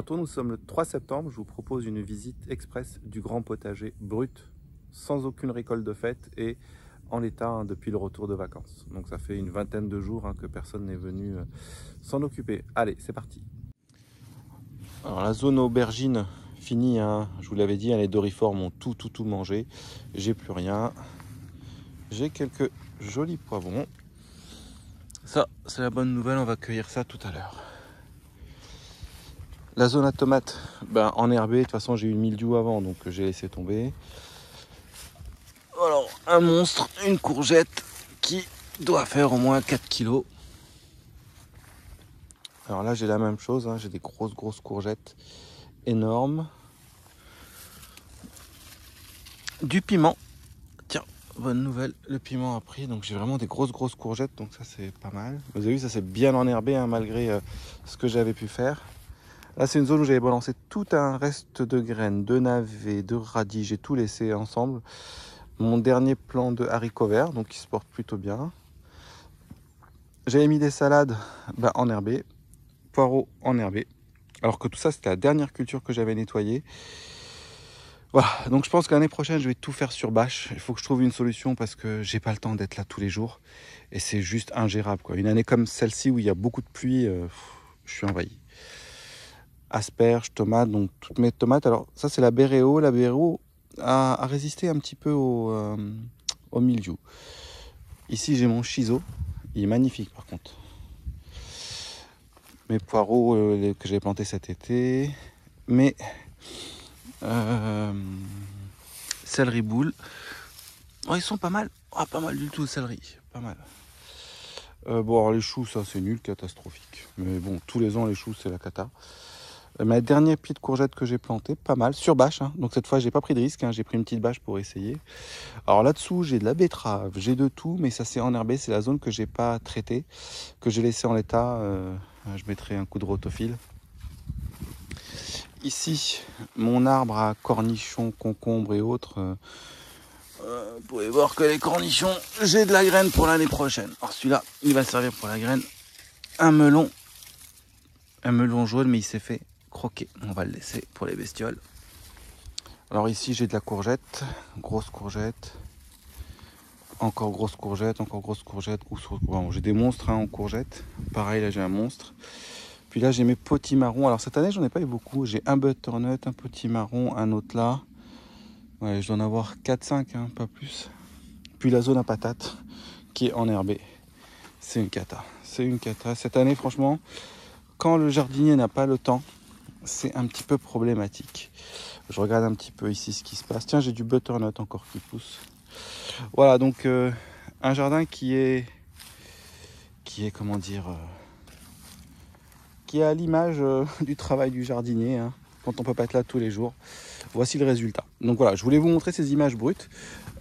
Bientôt, nous sommes le 3 septembre. Je vous propose une visite express du grand potager brut, sans aucune récolte de fête et en l'état depuis le retour de vacances. Donc ça fait une vingtaine de jours que personne n'est venu s'en occuper. Allez, c'est parti. Alors la zone aubergine finie, je vous l'avais dit, les dorifores ont tout mangé. J'ai plus rien. J'ai quelques jolis poivrons. Ça, c'est la bonne nouvelle, on va cueillir ça tout à l'heure. La zone à tomates, enherbée, de toute façon j'ai eu le mildiou avant, donc j'ai laissé tomber. Alors, un monstre, une courgette qui doit faire au moins 4 kilos. Alors là j'ai la même chose, j'ai des grosses courgettes énormes. Du piment, tiens, bonne nouvelle, le piment a pris, donc j'ai vraiment des grosses courgettes, donc ça c'est pas mal. Vous avez vu, ça c'est bien enherbé malgré ce que j'avais pu faire. Là c'est une zone où j'avais balancé tout un reste de graines, de navets, de radis, j'ai tout laissé ensemble. Mon dernier plant de haricots verts, donc il se porte plutôt bien. J'avais mis des salades enherbées, poireaux enherbés, alors que tout ça c'était la dernière culture que j'avais nettoyée. Voilà, donc je pense que l'année prochaine je vais tout faire sur bâche. Il faut que je trouve une solution parce que j'ai pas le temps d'être là tous les jours et c'est juste ingérable quoi. Une année comme celle-ci où il y a beaucoup de pluie, je suis envahi. Asperges, tomates, donc toutes mes tomates. Alors ça c'est la Béréo. La Béréo a résisté un petit peu au mildiou. Ici j'ai mon chiso, il est magnifique par contre. Mes poireaux que j'ai plantés cet été, mes céleri boule. Oh, ils sont pas mal, pas mal du tout, céleri, pas mal. Bon alors les choux ça c'est nul, catastrophique. Mais bon tous les ans les choux c'est la cata. Ma dernière pied de courgette que j'ai planté, pas mal, sur bâche. Donc cette fois, j'ai pas pris de risque. J'ai pris une petite bâche pour essayer. Alors là-dessous, j'ai de la betterave, j'ai de tout, mais ça s'est enherbé. C'est la zone que j'ai pas traitée, que j'ai laissée en l'état. Je mettrai un coup de rotophile. Ici, mon arbre à cornichons, concombres et autres. Vous pouvez voir que les cornichons, j'ai de la graine pour l'année prochaine. Alors celui-là, il va servir pour la graine. Un melon jaune, mais il s'est fait croquer. On va le laisser pour les bestioles. Alors ici j'ai de la courgette, grosse courgette, encore grosse courgette, Bon, j'ai des monstres en courgette. Pareil là j'ai un monstre. Puis là j'ai mes potimarrons. Alors cette année j'en ai pas eu beaucoup. J'ai un butternut, un potimarron, un autre là. Ouais, je dois en avoir 4-5, pas plus. Puis la zone à patates qui est enherbée. C'est une cata. C'est une cata. Cette année franchement, quand le jardinier n'a pas le temps, c'est un petit peu problématique. Je regarde un petit peu ici ce qui se passe. Tiens, j'ai du butternut encore qui pousse. Voilà, donc un jardin qui est comment dire, qui est à l'image du travail du jardinier, quand on peut pas être là tous les jours. Voici le résultat. Donc voilà, je voulais vous montrer ces images brutes.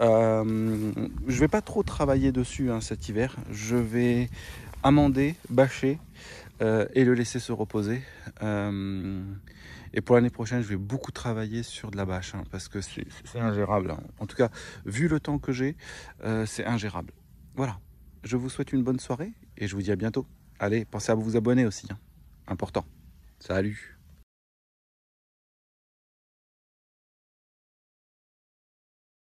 Je vais pas trop travailler dessus cet hiver. Je vais amender, bâcher et le laisser se reposer. Et pour l'année prochaine, je vais beaucoup travailler sur de la bâche, parce que c'est ingérable. En tout cas, vu le temps que j'ai, c'est ingérable. Voilà, je vous souhaite une bonne soirée et je vous dis à bientôt. Allez, pensez à vous abonner aussi, important. Salut!